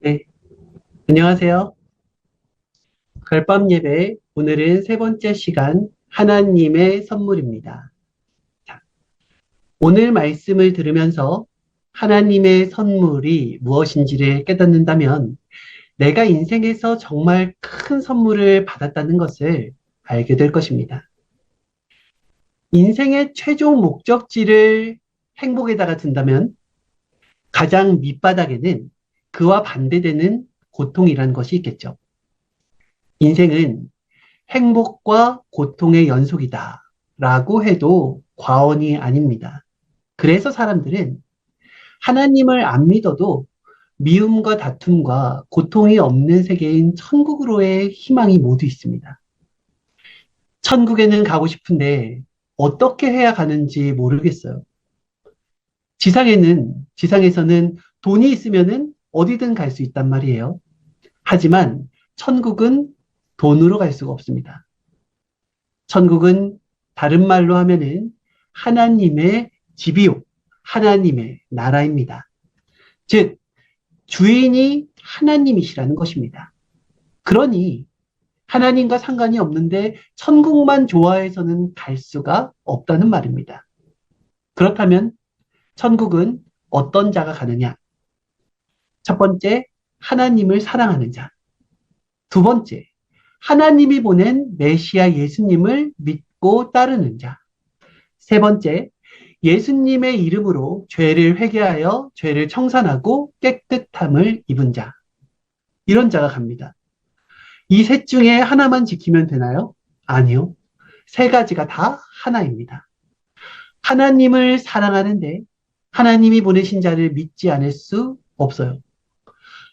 네, 안녕하세요. 별밤 예배, 오늘은 세 번째 시간, 하나님의 선물입니다. 자, 오늘 말씀을 들으면서 하나님의 선물이 무엇인지를 깨닫는다면 내가 인생에서 정말 큰 선물을 받았다는 것을 알게 될 것입니다. 인생의 최종 목적지를 행복에다가 둔다면 가장 밑바닥에는 그와 반대되는 고통이라는 것이 있겠죠. 인생은 행복과 고통의 연속이다. 라고 해도 과언이 아닙니다. 그래서 사람들은 하나님을 안 믿어도 미움과 다툼과 고통이 없는 세계인 천국으로의 희망이 모두 있습니다. 천국에는 가고 싶은데 어떻게 해야 가는지 모르겠어요. 지상에서는 돈이 있으면은 어디든 갈 수 있단 말이에요. 하지만 천국은 돈으로 갈 수가 없습니다. 천국은 다른 말로 하면은 하나님의 집이요. 하나님의 나라입니다. 즉, 주인이 하나님이시라는 것입니다. 그러니 하나님과 상관이 없는데 천국만 좋아해서는 갈 수가 없다는 말입니다. 그렇다면 천국은 어떤 자가 가느냐? 첫 번째, 하나님을 사랑하는 자. 두 번째, 하나님이 보낸 메시아 예수님을 믿고 따르는 자. 세 번째, 예수님의 이름으로 죄를 회개하여 죄를 청산하고 깨끗함을 입은 자. 이런 자가 갑니다. 이 셋 중에 하나만 지키면 되나요? 아니요. 세 가지가 다 하나입니다. 하나님을 사랑하는데 하나님이 보내신 자를 믿지 않을 수 없어요.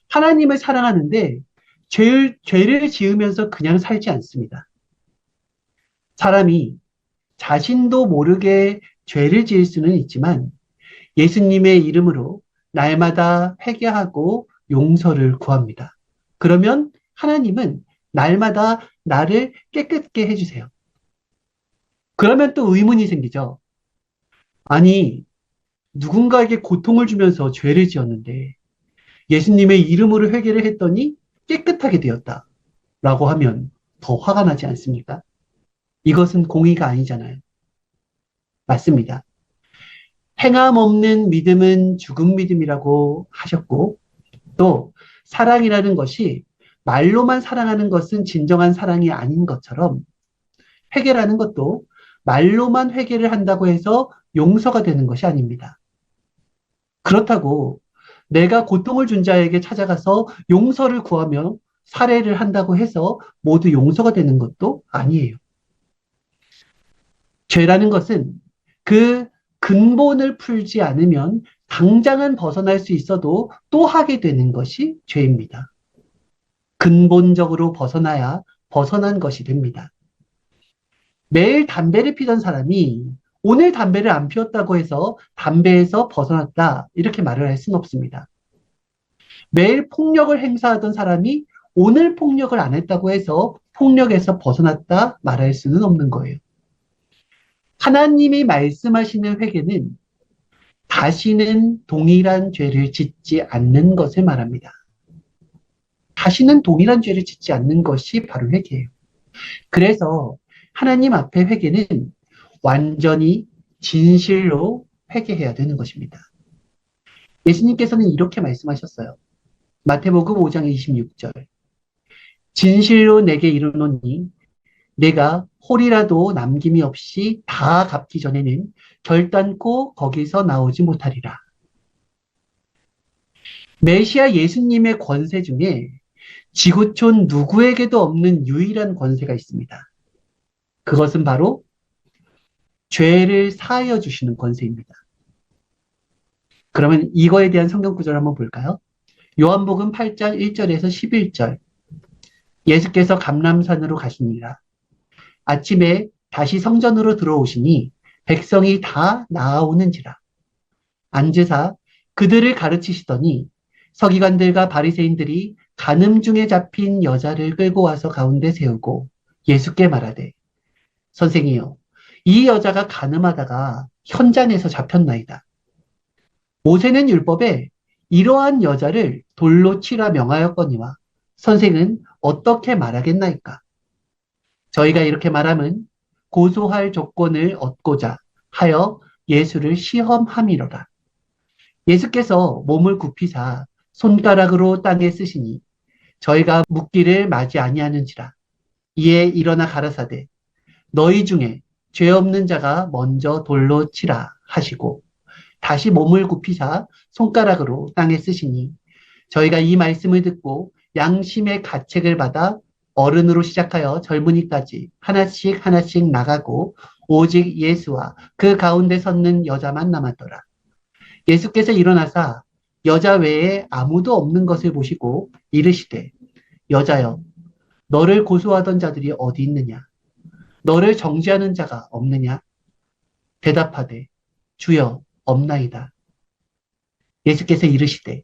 하나님을 사랑하는데 죄를 지으면서 그냥 살지 않습니다. 사람이 자신도 모르게 죄를 지을 수는 있지만 예수님의 이름으로 날마다 회개하고 용서를 구합니다. 그러면 하나님은 날마다 나를 깨끗게 해주세요. 그러면 또 의문이 생기죠. 아니, 누군가에게 고통을 주면서 죄를 지었는데 예수님의 이름으로 회개를 했더니 깨끗하게 되었다. 라고 하면 더 화가 나지 않습니까? 이것은 공의가 아니잖아요. 맞습니다. 행함 없는 믿음은 죽은 믿음이라고 하셨고, 또 사랑이라는 것이 말로만 사랑하는 것은 진정한 사랑이 아닌 것처럼 회개라는 것도 말로만 회개를 한다고 해서 용서가 되는 것이 아닙니다. 그렇다고 내가 고통을 준 자에게 찾아가서 용서를 구하며 살해를 한다고 해서 모두 용서가 되는 것도 아니에요. 죄라는 것은 그 근본을 풀지 않으면 당장은 벗어날 수 있어도 또 하게 되는 것이 죄입니다. 근본적으로 벗어나야 벗어난 것이 됩니다. 매일 담배를 피던 사람이 오늘 담배를 안 피웠다고 해서 담배에서 벗어났다. 이렇게 말을 할 수는 없습니다. 매일 폭력을 행사하던 사람이 오늘 폭력을 안 했다고 해서 폭력에서 벗어났다 말할 수는 없는 거예요. 하나님이 말씀하시는 회개는 다시는 동일한 죄를 짓지 않는 것을 말합니다. 다시는 동일한 죄를 짓지 않는 것이 바로 회개예요. 그래서 하나님 앞에 회개는 완전히 진실로 회개해야 되는 것입니다. 예수님께서는 이렇게 말씀하셨어요. 마태복음 5장 26절. 진실로 내게 이르노니 내가 홀이라도 남김이 없이 다 갚기 전에는 결단코 거기서 나오지 못하리라. 메시아 예수님의 권세 중에 지구촌 누구에게도 없는 유일한 권세가 있습니다. 그것은 바로 죄를 사하여 주시는 권세입니다. 그러면 이거에 대한 성경 구절 한번 볼까요? 요한복음 8장 1절에서 11절. 예수께서 감람산으로 가시니라. 아침에 다시 성전으로 들어오시니 백성이 다 나아오는지라. 앉으사 그들을 가르치시더니 서기관들과 바리새인들이 간음 중에 잡힌 여자를 끌고 와서 가운데 세우고 예수께 말하되 선생이여 이 여자가 간음하다가 현장에서 잡혔나이다. 모세는 율법에 이러한 여자를 돌로 치라 명하였거니와 선생은 어떻게 말하겠나이까? 저희가 이렇게 말하면 고소할 조건을 얻고자 하여 예수를 시험함이로라. 예수께서 몸을 굽히사 손가락으로 땅에 쓰시니 저희가 묻기를 맞이 아니하는지라. 이에 일어나 가라사대 너희 중에 죄 없는 자가 먼저 돌로 치라 하시고 다시 몸을 굽히사 손가락으로 땅에 쓰시니 저희가 이 말씀을 듣고 양심의 가책을 받아 어른으로 시작하여 젊은이까지 하나씩 하나씩 나가고 오직 예수와 그 가운데 섰는 여자만 남았더라. 예수께서 일어나사 여자 외에 아무도 없는 것을 보시고 이르시되 여자여 너를 고소하던 자들이 어디 있느냐? 너를 정죄하는 자가 없느냐? 대답하되 주여 없나이다. 예수께서 이르시되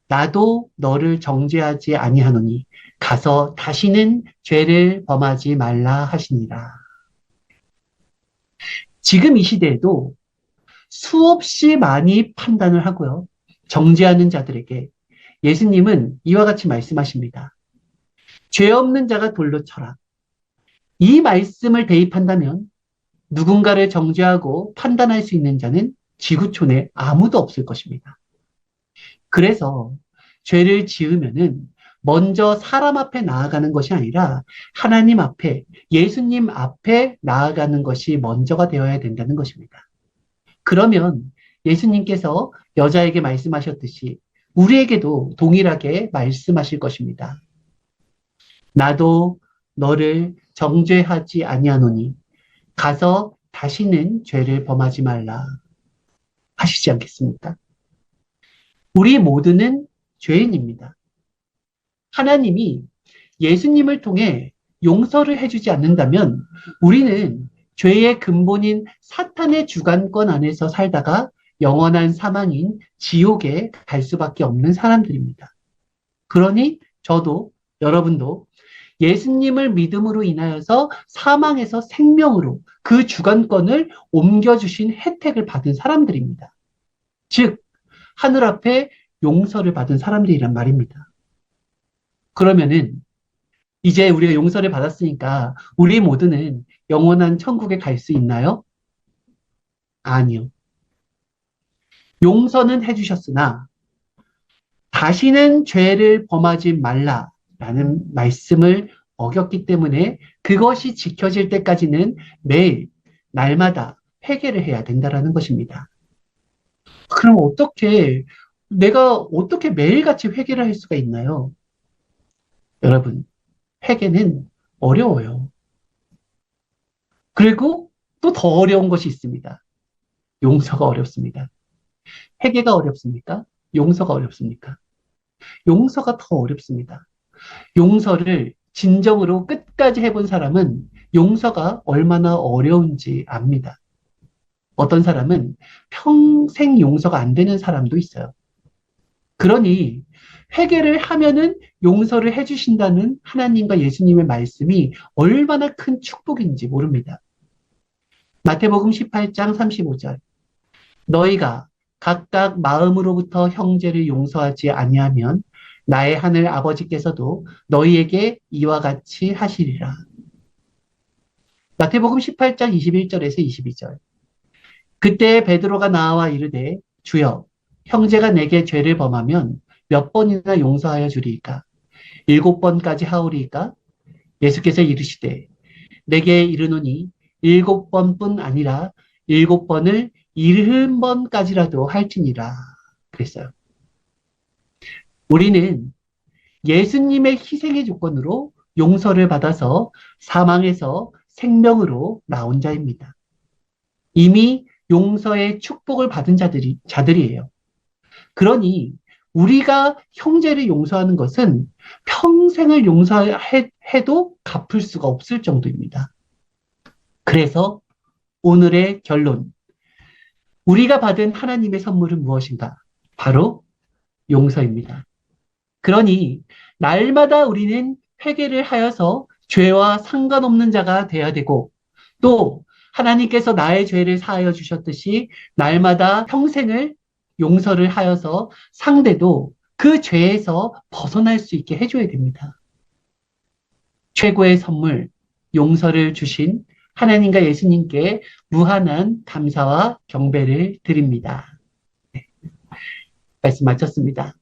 나도 너를 정죄하지 아니하노니 가서 다시는 죄를 범하지 말라 하시니라. 지금 이 시대에도 수없이 많이 판단을 하고요. 정죄하는 자들에게 예수님은 이와 같이 말씀하십니다. 죄 없는 자가 돌로 쳐라. 이 말씀을 대입한다면 누군가를 정죄하고 판단할 수 있는 자는 지구촌에 아무도 없을 것입니다. 그래서 죄를 지으면은 먼저 사람 앞에 나아가는 것이 아니라 하나님 앞에, 예수님 앞에 나아가는 것이 먼저가 되어야 된다는 것입니다. 그러면 예수님께서 여자에게 말씀하셨듯이 우리에게도 동일하게 말씀하실 것입니다. 나도 너를 정죄하지 아니하노니 가서 다시는 죄를 범하지 말라 하시지 않겠습니까? 우리 모두는 죄인입니다. 하나님이 예수님을 통해 용서를 해주지 않는다면 우리는 죄의 근본인 사탄의 주관권 안에서 살다가 영원한 사망인 지옥에 갈 수밖에 없는 사람들입니다. 그러니 저도 여러분도 예수님을 믿음으로 인하여서 사망에서 생명으로 그 주관권을 옮겨주신 혜택을 받은 사람들입니다. 즉, 하늘 앞에 용서를 받은 사람들이란 말입니다. 그러면은 이제 우리가 용서를 받았으니까 우리 모두는 영원한 천국에 갈 수 있나요? 아니요. 용서는 해주셨으나 다시는 죄를 범하지 말라라는 말씀을 어겼기 때문에 그것이 지켜질 때까지는 매일 날마다 회개를 해야 된다라는 것입니다. 그럼 내가 어떻게 매일같이 회개를 할 수가 있나요? 여러분, 회개는 어려워요. 그리고 또 더 어려운 것이 있습니다. 용서가 어렵습니다. 회개가 어렵습니까? 용서가 어렵습니까? 용서가 더 어렵습니다. 용서를 진정으로 끝까지 해본 사람은 용서가 얼마나 어려운지 압니다. 어떤 사람은 평생 용서가 안 되는 사람도 있어요. 그러니 회개를 하면은 용서를 해주신다는 하나님과 예수님의 말씀이 얼마나 큰 축복인지 모릅니다. 마태복음 18장 35절 너희가 각각 마음으로부터 형제를 용서하지 아니하면 나의 하늘 아버지께서도 너희에게 이와 같이 하시리라. 마태복음 18장 21절에서 22절 그때 베드로가 나와 이르되 주여 형제가 내게 죄를 범하면 몇 번이나 용서하여 주리이까? 7번까지 하오리이까? 예수께서 이르시되 내게 이르노니 7번뿐 아니라 7번을 70번까지라도 할지니라 그랬어요. 우리는 예수님의 희생의 조건으로 용서를 받아서 사망에서 생명으로 나온 자입니다. 이미 용서의 축복을 받은 자들이에요. 그러니 우리가 형제를 용서하는 것은 평생을 용서해도 갚을 수가 없을 정도입니다. 그래서 오늘의 결론. 우리가 받은 하나님의 선물은 무엇인가? 바로 용서입니다. 그러니 날마다 우리는 회개를 하여서 죄와 상관없는 자가 돼야 되고 또 하나님께서 나의 죄를 사하여 주셨듯이 날마다 평생을 용서를 하여서 상대도 그 죄에서 벗어날 수 있게 해줘야 됩니다. 최고의 선물, 용서를 주신 하나님과 예수님께 무한한 감사와 경배를 드립니다. 네, 말씀 마쳤습니다.